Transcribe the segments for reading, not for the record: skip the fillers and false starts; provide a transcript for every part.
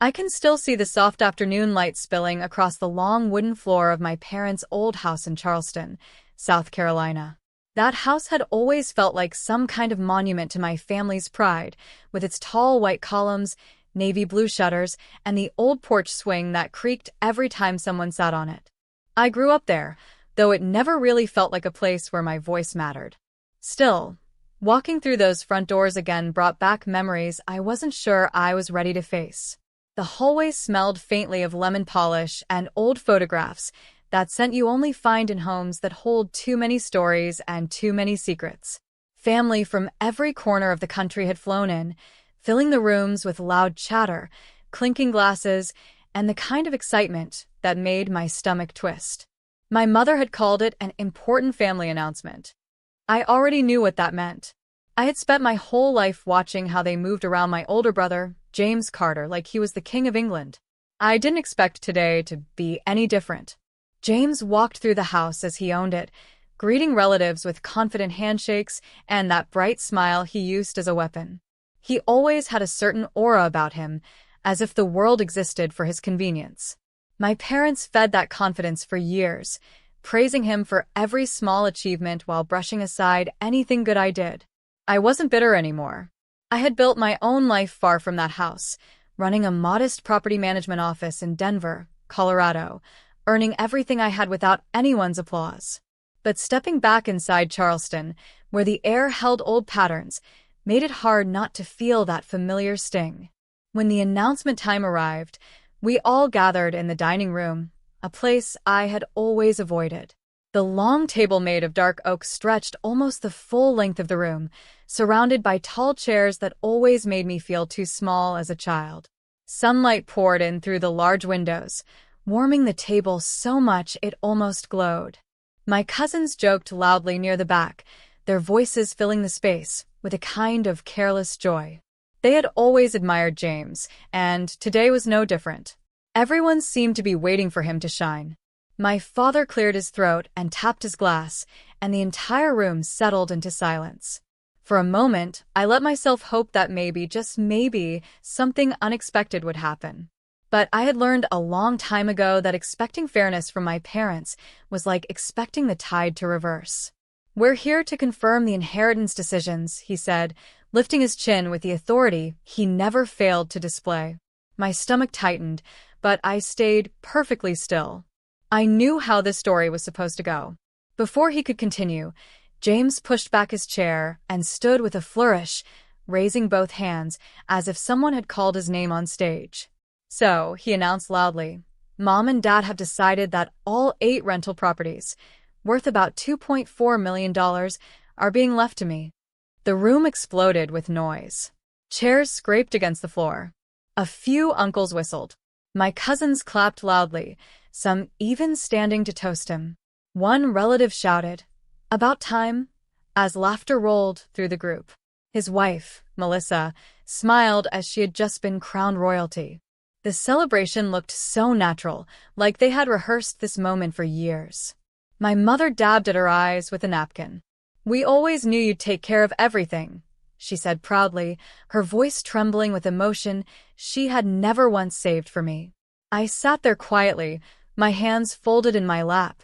I can still see the soft afternoon light spilling across the long wooden floor of my parents' old house in Charleston, South Carolina. That house had always felt like some kind of monument to my family's pride, with its tall white columns, navy blue shutters, and the old porch swing that creaked every time someone sat on it. I grew up there, though it never really felt like a place where my voice mattered. Still, walking through those front doors again brought back memories I wasn't sure I was ready to face. The hallways smelled faintly of lemon polish and old photographs, that scent you only find in homes that hold too many stories and too many secrets. Family from every corner of the country had flown in, filling the rooms with loud chatter, clinking glasses, and the kind of excitement that made my stomach twist. My mother had called it an important family announcement. I already knew what that meant. I had spent my whole life watching how they moved around my older brother, James Carter, like he was the King of England. I didn't expect today to be any different. James walked through the house as he owned it, greeting relatives with confident handshakes and that bright smile he used as a weapon. He always had a certain aura about him, as if the world existed for his convenience. My parents fed that confidence for years, praising him for every small achievement while brushing aside anything good I did. I wasn't bitter anymore. I had built my own life far from that house, running a modest property management office in Denver, Colorado, earning everything I had without anyone's applause. But stepping back inside Charleston, where the air held old patterns, made it hard not to feel that familiar sting. When the announcement time arrived, we all gathered in the dining room, a place I had always avoided. The long table made of dark oak stretched almost the full length of the room, surrounded by tall chairs that always made me feel too small as a child. Sunlight poured in through the large windows, warming the table so much it almost glowed. My cousins joked loudly near the back, their voices filling the space with a kind of careless joy. They had always admired James, and today was no different. Everyone seemed to be waiting for him to shine. My father cleared his throat and tapped his glass, and the entire room settled into silence. For a moment, I let myself hope that maybe, just maybe, something unexpected would happen. But I had learned a long time ago that expecting fairness from my parents was like expecting the tide to reverse. "We're here to confirm the inheritance decisions," he said, lifting his chin with the authority he never failed to display. My stomach tightened, but I stayed perfectly still. I knew how this story was supposed to go. Before he could continue, James pushed back his chair and stood with a flourish, raising both hands as if someone had called his name on stage. "So," he announced loudly, "Mom and Dad have decided that all 8 rental properties, worth about $2.4 million, are being left to me." The room exploded with noise. Chairs scraped against the floor. A few uncles whistled. My cousins clapped loudly, some even standing to toast him. One relative shouted, "About time," as laughter rolled through the group. His wife, Melissa, smiled as she had just been crowned royalty. The celebration looked so natural, like they had rehearsed this moment for years. My mother dabbed at her eyes with a napkin. "We always knew you'd take care of everything," she said proudly, her voice trembling with emotion she had never once saved for me. I sat there quietly, my hands folded in my lap,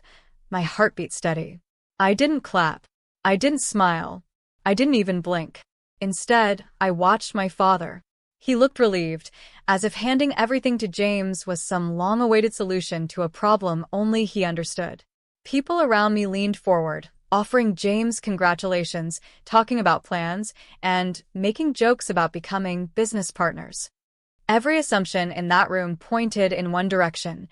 my heartbeat steady. I didn't clap. I didn't smile. I didn't even blink. Instead, I watched my father. He looked relieved, as if handing everything to James was some long-awaited solution to a problem only he understood. People around me leaned forward, offering James congratulations, talking about plans, and making jokes about becoming business partners. Every assumption in that room pointed in one direction.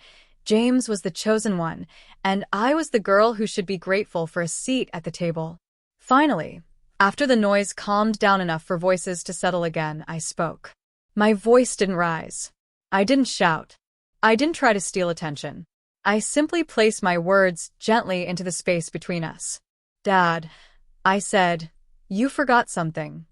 James was the chosen one, and I was the girl who should be grateful for a seat at the table. Finally, after the noise calmed down enough for voices to settle again, I spoke. My voice didn't rise. I didn't shout. I didn't try to steal attention. I simply placed my words gently into the space between us. "Dad," I said, "you forgot something."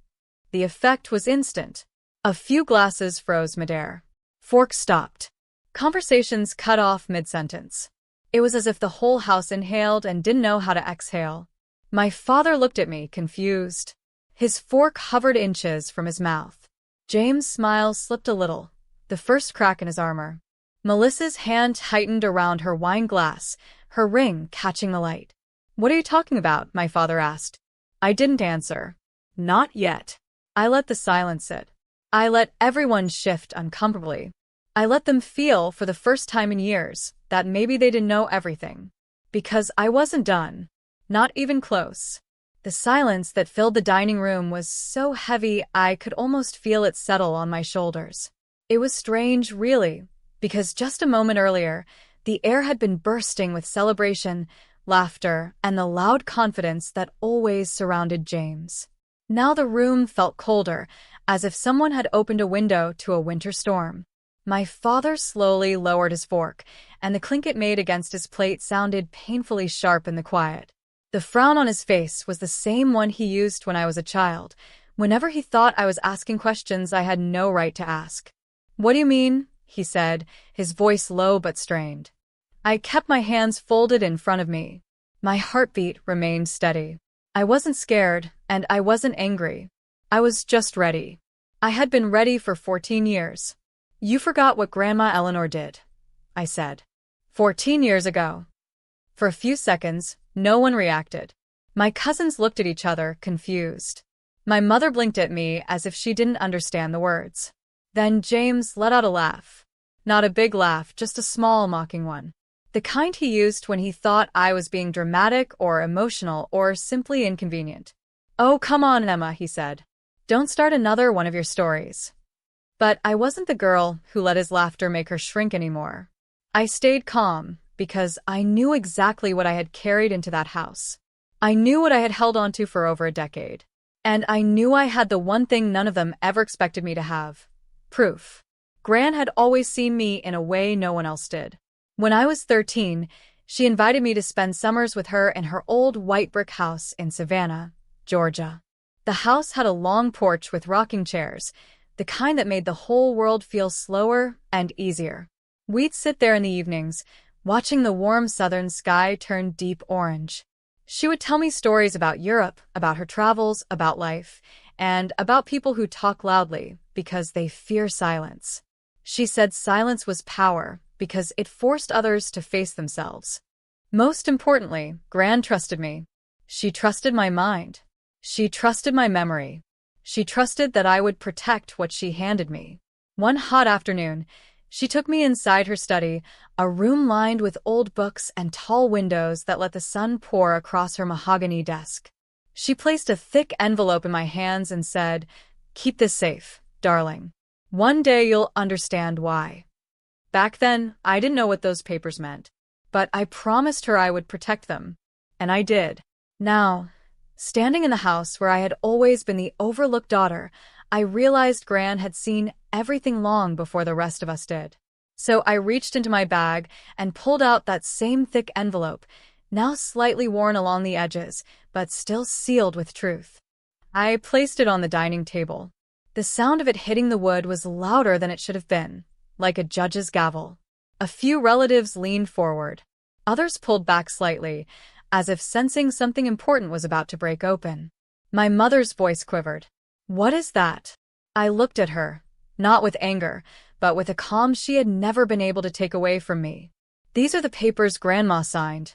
The effect was instant. A few glasses froze midair. Forks stopped. Conversations cut off mid-sentence. It was as if the whole house inhaled and didn't know how to exhale. My father looked at me, confused. His fork hovered inches from his mouth. James' smile slipped a little, the the first crack in his armor. Melissa's hand tightened around her wine glass, her ring catching the light. "What are you talking about?" my father asked. I didn't answer. Not yet. I let the silence sit. I let everyone shift uncomfortably. I let them feel, for the first time in years, that maybe they didn't know everything. Because I wasn't done. Not even close. The silence that filled the dining room was so heavy I could almost feel it settle on my shoulders. It was strange, really, because just a moment earlier, the air had been bursting with celebration, laughter, and the loud confidence that always surrounded James. Now the room felt colder, as if someone had opened a window to a winter storm. My father slowly lowered his fork, and the clink it made against his plate sounded painfully sharp in the quiet. The frown on his face was the same one he used when I was a child, whenever he thought I was asking questions I had no right to ask. "What do you mean?" he said, his voice low but strained. I kept my hands folded in front of me. My heartbeat remained steady. I wasn't scared, and I wasn't angry. I was just ready. I had been ready for 14 years. "You forgot what Grandma Eleanor did," I said. 14 years ago. For a few seconds, no one reacted. My cousins looked at each other, confused. My mother blinked at me as if she didn't understand the words. Then James let out a laugh. Not a big laugh, just a small, mocking one. The kind he used when he thought I was being dramatic or emotional or simply inconvenient. "Oh, come on, Emma," he said. "Don't start another one of your stories." But I wasn't the girl who let his laughter make her shrink anymore. I stayed calm because I knew exactly what I had carried into that house. I knew what I had held onto for over a decade. And I knew I had the one thing none of them ever expected me to have. Proof. Gran had always seen me in a way no one else did. When I was 13, she invited me to spend summers with her in her old white brick house in Savannah, Georgia. The house had a long porch with rocking chairs, the kind that made the whole world feel slower and easier. We'd sit there in the evenings, watching the warm southern sky turn deep orange. She would tell me stories about Europe, about her travels, about life, and about people who talk loudly because they fear silence. She said silence was power because it forced others to face themselves. Most importantly, Gran trusted me. She trusted my mind. She trusted my memory. She trusted that I would protect what she handed me. One hot afternoon, she took me inside her study, a room lined with old books and tall windows that let the sun pour across her mahogany desk. She placed a thick envelope in my hands and said, "Keep this safe, darling. One day you'll understand why." Back then, I didn't know what those papers meant, but I promised her I would protect them, and I did. Now, standing in the house where I had always been the overlooked daughter, I realized Gran had seen everything long before the rest of us did. So I reached into my bag and pulled out that same thick envelope, now slightly worn along the edges, but still sealed with truth. I placed it on the dining table. The sound of it hitting the wood was louder than it should have been, like a judge's gavel. A few relatives leaned forward. Others pulled back slightly, as if sensing something important was about to break open. My mother's voice quivered. "What is that?" I looked at her, not with anger, but with a calm she had never been able to take away from me. "These are the papers Grandma signed,"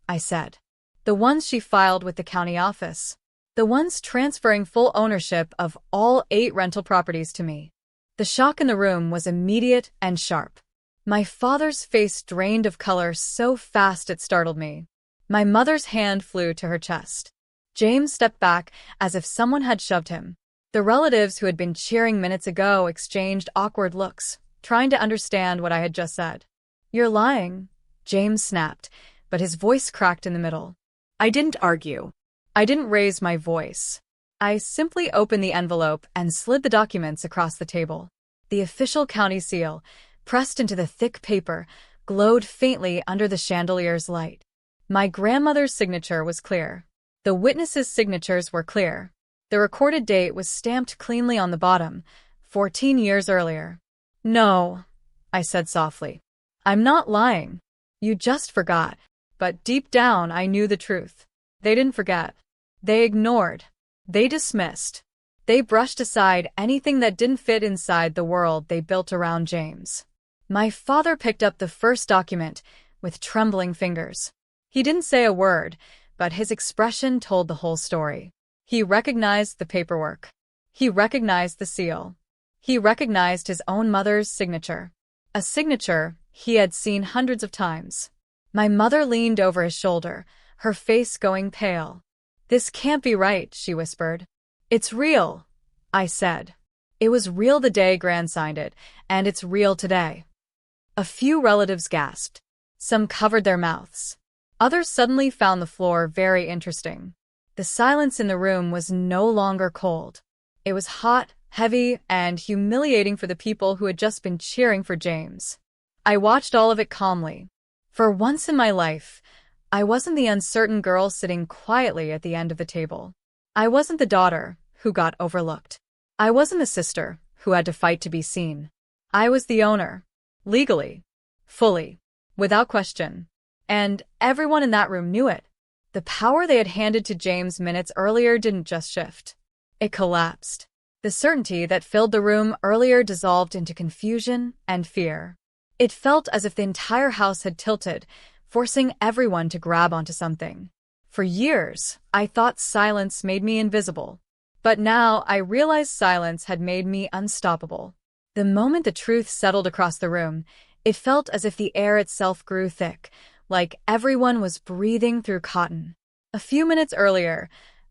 I said. "The ones she filed with the county office. The ones transferring full ownership of all 8 rental properties to me." The shock in the room was immediate and sharp. My father's face drained of color so fast it startled me. My mother's hand flew to her chest. James stepped back as if someone had shoved him. The relatives who had been cheering minutes ago exchanged awkward looks, trying to understand what I had just said. "You're lying," James snapped, but his voice cracked in the middle. I didn't argue. I didn't raise my voice. I simply opened the envelope and slid the documents across the table. The official county seal, pressed into the thick paper, glowed faintly under the chandelier's light. My grandmother's signature was clear. The witnesses' signatures were clear. The recorded date was stamped cleanly on the bottom, 14 years earlier. "No," I said softly. "I'm not lying. You just forgot." But deep down I knew the truth. They didn't forget. They ignored. They dismissed. They brushed aside anything that didn't fit inside the world they built around James. My father picked up the first document with trembling fingers. He didn't say a word, but his expression told the whole story. He recognized the paperwork. He recognized the seal. He recognized his own mother's signature. A signature he had seen hundreds of times. My mother leaned over his shoulder, her face going pale. "This can't be right," she whispered. "It's real," I said. "It was real the day Gran signed it, and it's real today." A few relatives gasped. Some covered their mouths. Others suddenly found the floor very interesting. The silence in the room was no longer cold. It was hot, heavy, and humiliating for the people who had just been cheering for James. I watched all of it calmly. For once in my life, I wasn't the uncertain girl sitting quietly at the end of the table. I wasn't the daughter who got overlooked. I wasn't the sister who had to fight to be seen. I was the owner. Legally. Fully. Without question. And everyone in that room knew it. The power they had handed to James minutes earlier didn't just shift. It collapsed. The certainty that filled the room earlier dissolved into confusion and fear. It felt as if the entire house had tilted, forcing everyone to grab onto something. For years, I thought silence made me invisible. But now I realized silence had made me unstoppable. The moment the truth settled across the room, it felt as if the air itself grew thick, like everyone was breathing through cotton. A few minutes earlier,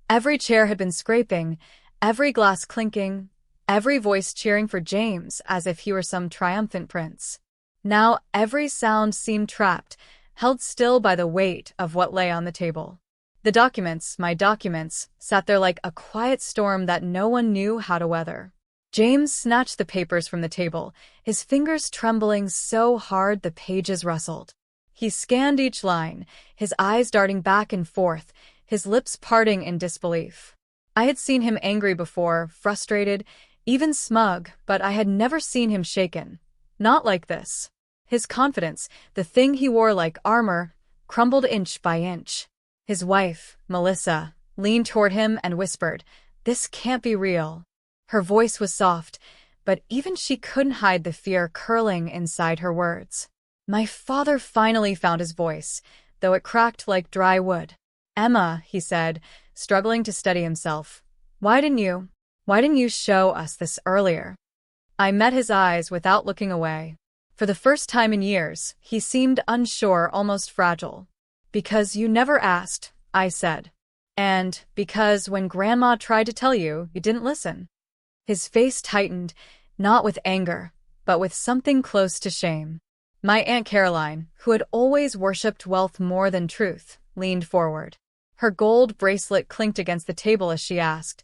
every chair had been scraping, every glass clinking, every voice cheering for James as if he were some triumphant prince. Now every sound seemed trapped, held still by the weight of what lay on the table. The documents, my documents, sat there like a quiet storm that no one knew how to weather. James snatched the papers from the table, his fingers trembling so hard the pages rustled. He scanned each line, his eyes darting back and forth, his lips parting in disbelief. I had seen him angry before, frustrated, even smug, but I had never seen him shaken. Not like this. His confidence, the thing he wore like armor, crumbled inch by inch. His wife, Melissa, leaned toward him and whispered, "This can't be real." Her voice was soft, but even she couldn't hide the fear curling inside her words. My father finally found his voice, though it cracked like dry wood. "Emma," he said, struggling to steady himself, Why didn't you show us this earlier?" I met his eyes without looking away. For the first time in years, he seemed unsure, almost fragile. "Because you never asked," I said. "And because when Grandma tried to tell you, you didn't listen." His face tightened, not with anger, but with something close to shame. My Aunt Caroline, who had always worshipped wealth more than truth, leaned forward. Her gold bracelet clinked against the table as she asked,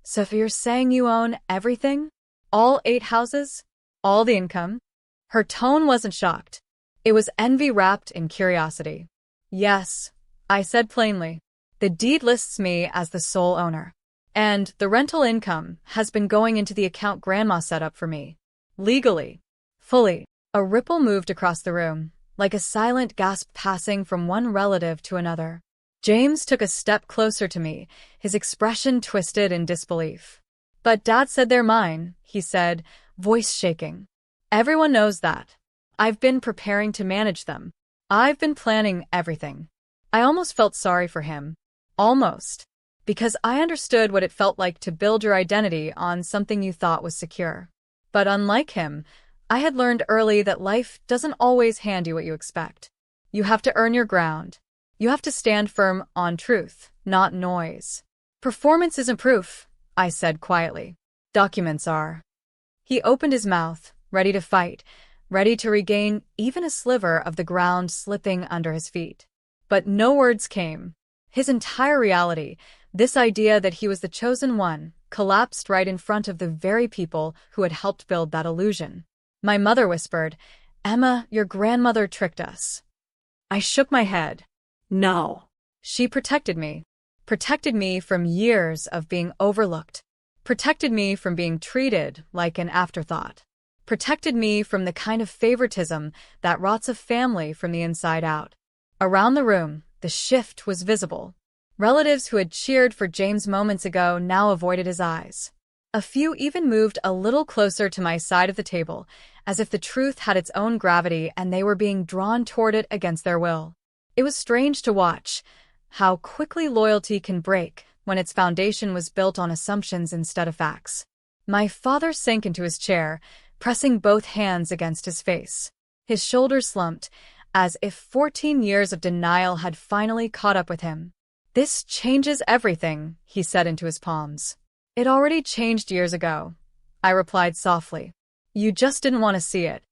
"So you're saying you own everything? All 8 houses? All the income?" Her tone wasn't shocked. It was envy wrapped in curiosity. "Yes," I said plainly. "The deed lists me as the sole owner. And the rental income has been going into the account Grandma set up for me. Legally. Fully." A ripple moved across the room, like a silent gasp passing from one relative to another. James took a step closer to me, his expression twisted in disbelief. "But Dad said they're mine," he said, voice shaking. "Everyone knows that. I've been preparing to manage them. I've been planning everything." I almost felt sorry for him. Almost. Because I understood what it felt like to build your identity on something you thought was secure. But unlike him, I had learned early that life doesn't always hand you what you expect. You have to earn your ground. You have to stand firm on truth, not noise. "Performance isn't proof," I said quietly. "Documents are." He opened his mouth, ready to fight, ready to regain even a sliver of the ground slipping under his feet. But no words came. His entire reality, this idea that he was the chosen one, collapsed right in front of the very people who had helped build that illusion. My mother whispered, "Emma, your grandmother tricked us." I shook my head. No. She protected me. Protected me from years of being overlooked. Protected me from being treated like an afterthought. Protected me from the kind of favoritism that rots a family from the inside out. Around the room, the shift was visible. Relatives who had cheered for James moments ago now avoided his eyes. A few even moved a little closer to my side of the table, as if the truth had its own gravity and they were being drawn toward it against their will. It was strange to watch how quickly loyalty can break when its foundation was built on assumptions instead of facts. My father sank into his chair, pressing both hands against his face. His shoulders slumped, as if 14 years of denial had finally caught up with him. "This changes everything," he said into his palms. "It already changed years ago," I replied softly. "You just didn't want to see it."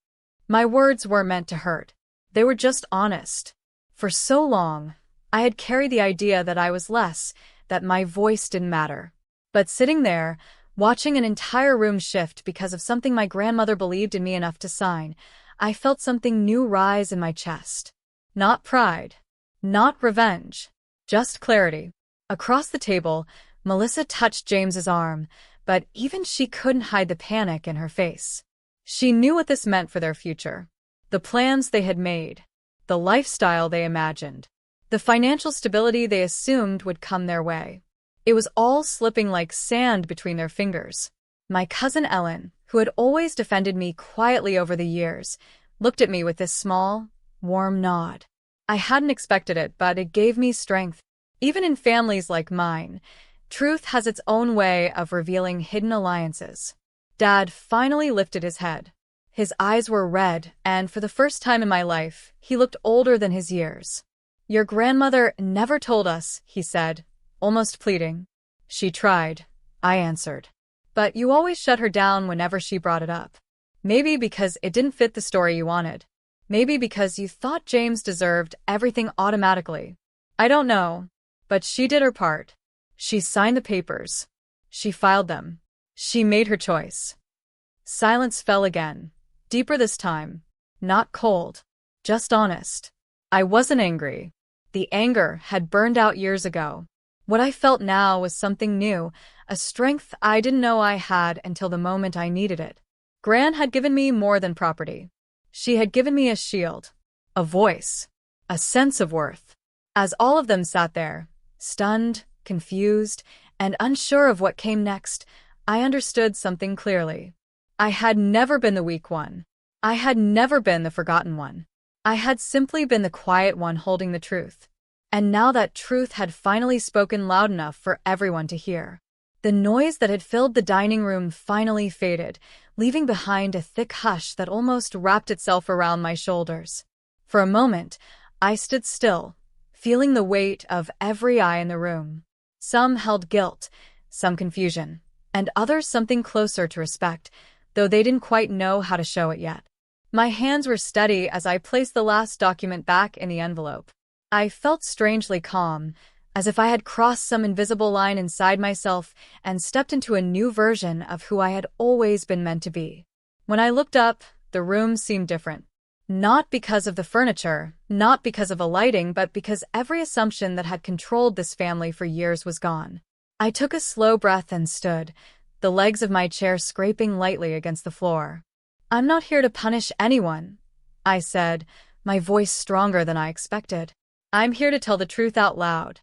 My words weren't meant to hurt. They were just honest. For so long, I had carried the idea that I was less, that my voice didn't matter. But sitting there, watching an entire room shift because of something my grandmother believed in me enough to sign, I felt something new rise in my chest. Not pride. Not revenge. Just clarity. Across the table, Melissa touched James's arm, but even she couldn't hide the panic in her face. She knew what this meant for their future. The plans they had made. The lifestyle they imagined. The financial stability they assumed would come their way. It was all slipping like sand between their fingers. My cousin Ellen, who had always defended me quietly over the years, looked at me with this small, warm nod. I hadn't expected it, but it gave me strength. Even in families like mine, truth has its own way of revealing hidden alliances. Dad finally lifted his head. His eyes were red, and for the first time in my life, he looked older than his years. "Your grandmother never told us," he said, almost pleading. "She tried," I answered. "But you always shut her down whenever she brought it up. Maybe because it didn't fit the story you wanted. Maybe because you thought James deserved everything automatically. I don't know, but she did her part. She signed the papers. She filed them. She made her choice." Silence fell again, deeper this time. Not cold, just honest. I wasn't angry. The anger had burned out years ago. What I felt now was something new, a strength I didn't know I had until the moment I needed it. Gran had given me more than property. She had given me a shield, a voice, a sense of worth. As all of them sat there, stunned, confused, and unsure of what came next, I understood something clearly. I had never been the weak one. I had never been the forgotten one. I had simply been the quiet one holding the truth. And now that truth had finally spoken loud enough for everyone to hear. The noise that had filled the dining room finally faded, leaving behind a thick hush that almost wrapped itself around my shoulders. For a moment, I stood still, feeling the weight of every eye in the room. Some held guilt, some confusion, and others something closer to respect, though they didn't quite know how to show it yet. My hands were steady as I placed the last document back in the envelope. I felt strangely calm, as if I had crossed some invisible line inside myself and stepped into a new version of who I had always been meant to be. When I looked up, the room seemed different. Not because of the furniture, not because of the lighting, but because every assumption that had controlled this family for years was gone. I took a slow breath and stood, the legs of my chair scraping lightly against the floor. "I'm not here to punish anyone," I said, my voice stronger than I expected. "I'm here to tell the truth out loud."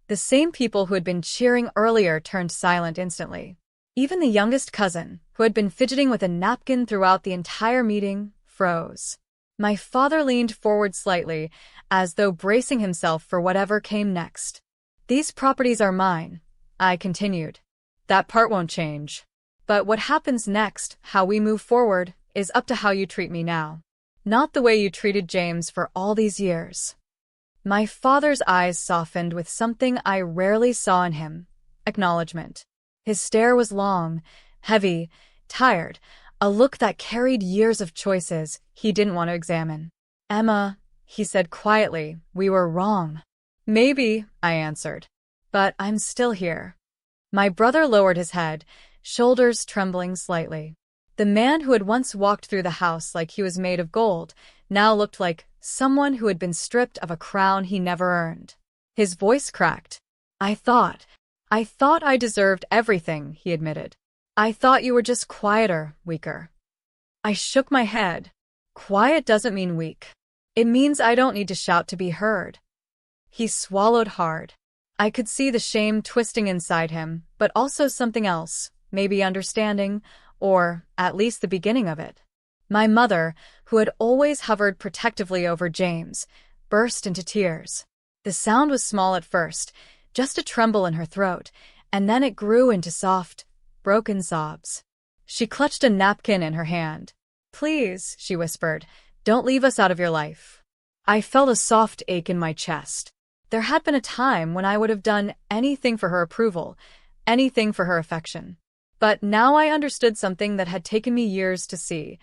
The same people who had been cheering earlier turned silent instantly. Even the youngest cousin, who had been fidgeting with a napkin throughout the entire meeting, froze. My father leaned forward slightly, as though bracing himself for whatever came next. "These properties are mine," I continued. "That part won't change. But what happens next, how we move forward, is up to how you treat me now. Not the way you treated James for all these years." My father's eyes softened with something I rarely saw in him: acknowledgement. His stare was long, heavy, tired, a look that carried years of choices he didn't want to examine. "Emma," he said quietly, "we were wrong." "Maybe," I answered. "But I'm still here." My brother lowered his head, shoulders trembling slightly. The man who had once walked through the house like he was made of gold now looked like someone who had been stripped of a crown he never earned. His voice cracked. I thought I deserved everything," he admitted. "I thought you were just quieter, weaker." I shook my head. "Quiet doesn't mean weak. It means I don't need to shout to be heard." He swallowed hard. I could see the shame twisting inside him, but also something else, maybe understanding, or at least the beginning of it. My mother, who had always hovered protectively over James, burst into tears. The sound was small at first, just a tremble in her throat, and then it grew into soft, broken sobs. She clutched a napkin in her hand. "Please," she whispered, "don't leave us out of your life." I felt a soft ache in my chest. There had been a time when I would have done anything for her approval, anything for her affection. But now I understood something that had taken me years to see.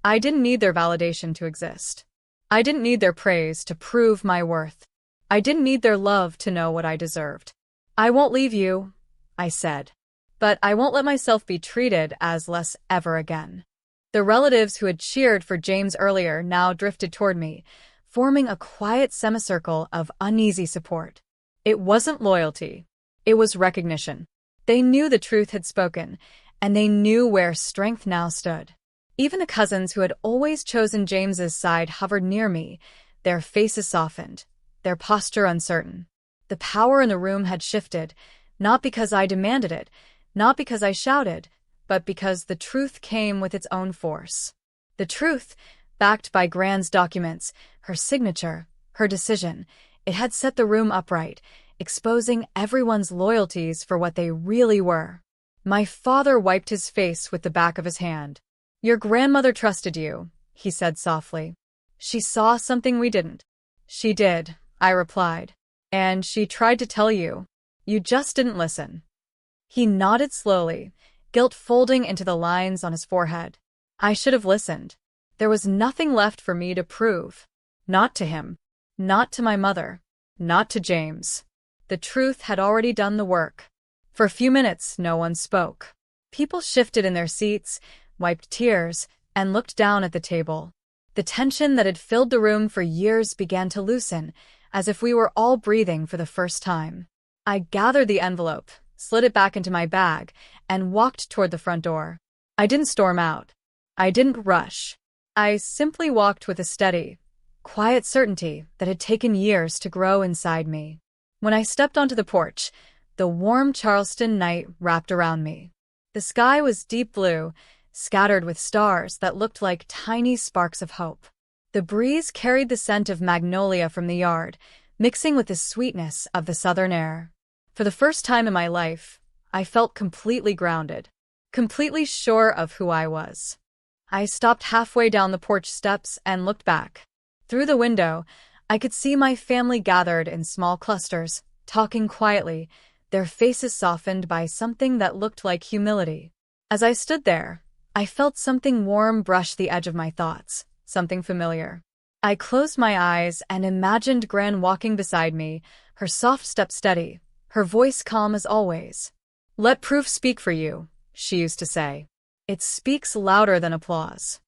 I didn't need their validation to exist. I didn't need their praise to prove my worth. I didn't need their love to know what I deserved. "I won't leave you," I said. "But I won't let myself be treated as less ever again." The relatives who had cheered for James earlier now drifted toward me, forming a quiet semicircle of uneasy support. It wasn't loyalty. It was recognition. They knew the truth had spoken, and they knew where strength now stood. Even the cousins who had always chosen James's side hovered near me, their faces softened, their posture uncertain. The power in the room had shifted, not because I demanded it, not because I shouted, but because the truth came with its own force. The truth, backed by Gran's documents, her signature, her decision, it had set the room upright, exposing everyone's loyalties for what they really were. My father wiped his face with the back of his hand. "Your grandmother trusted you," he said softly. "She saw something we didn't." "She did," I replied. "And she tried to tell you. You just didn't listen." He nodded slowly, guilt folding into the lines on his forehead. I should have listened. There was nothing left for me to prove. Not to him. Not to my mother. Not to James. The truth had already done the work. For a few minutes, no one spoke. People shifted in their seats, wiped tears, and looked down at the table. The tension that had filled the room for years began to loosen, as if we were all breathing for the first time. I gathered the envelope, slid it back into my bag, and walked toward the front door. I didn't storm out. I didn't rush. I simply walked with a steady, quiet certainty that had taken years to grow inside me. When I stepped onto the porch, the warm Charleston night wrapped around me. The sky was deep blue, scattered with stars that looked like tiny sparks of hope. The breeze carried the scent of magnolia from the yard, mixing with the sweetness of the southern air. For the first time in my life, I felt completely grounded, completely sure of who I was. I stopped halfway down the porch steps and looked back. Through the window, I could see my family gathered in small clusters, talking quietly, their faces softened by something that looked like humility. As I stood there, I felt something warm brush the edge of my thoughts, something familiar. I closed my eyes and imagined Gran walking beside me, her soft step steady, her voice calm as always. "Let proof speak for you," she used to say. "It speaks louder than applause."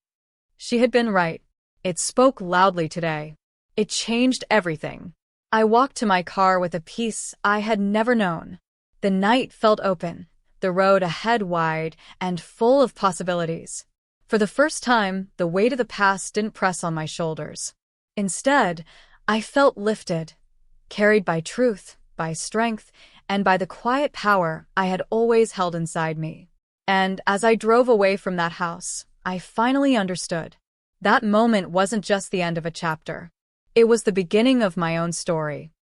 She had been right. It spoke loudly today. It changed everything. I walked to my car with a peace I had never known. The night felt open, the road ahead wide and full of possibilities. For the first time, the weight of the past didn't press on my shoulders. Instead, I felt lifted, carried by truth, by strength, and by the quiet power I had always held inside me. And as I drove away from that house, I finally understood. That moment wasn't just the end of a chapter. It was the beginning of my own story.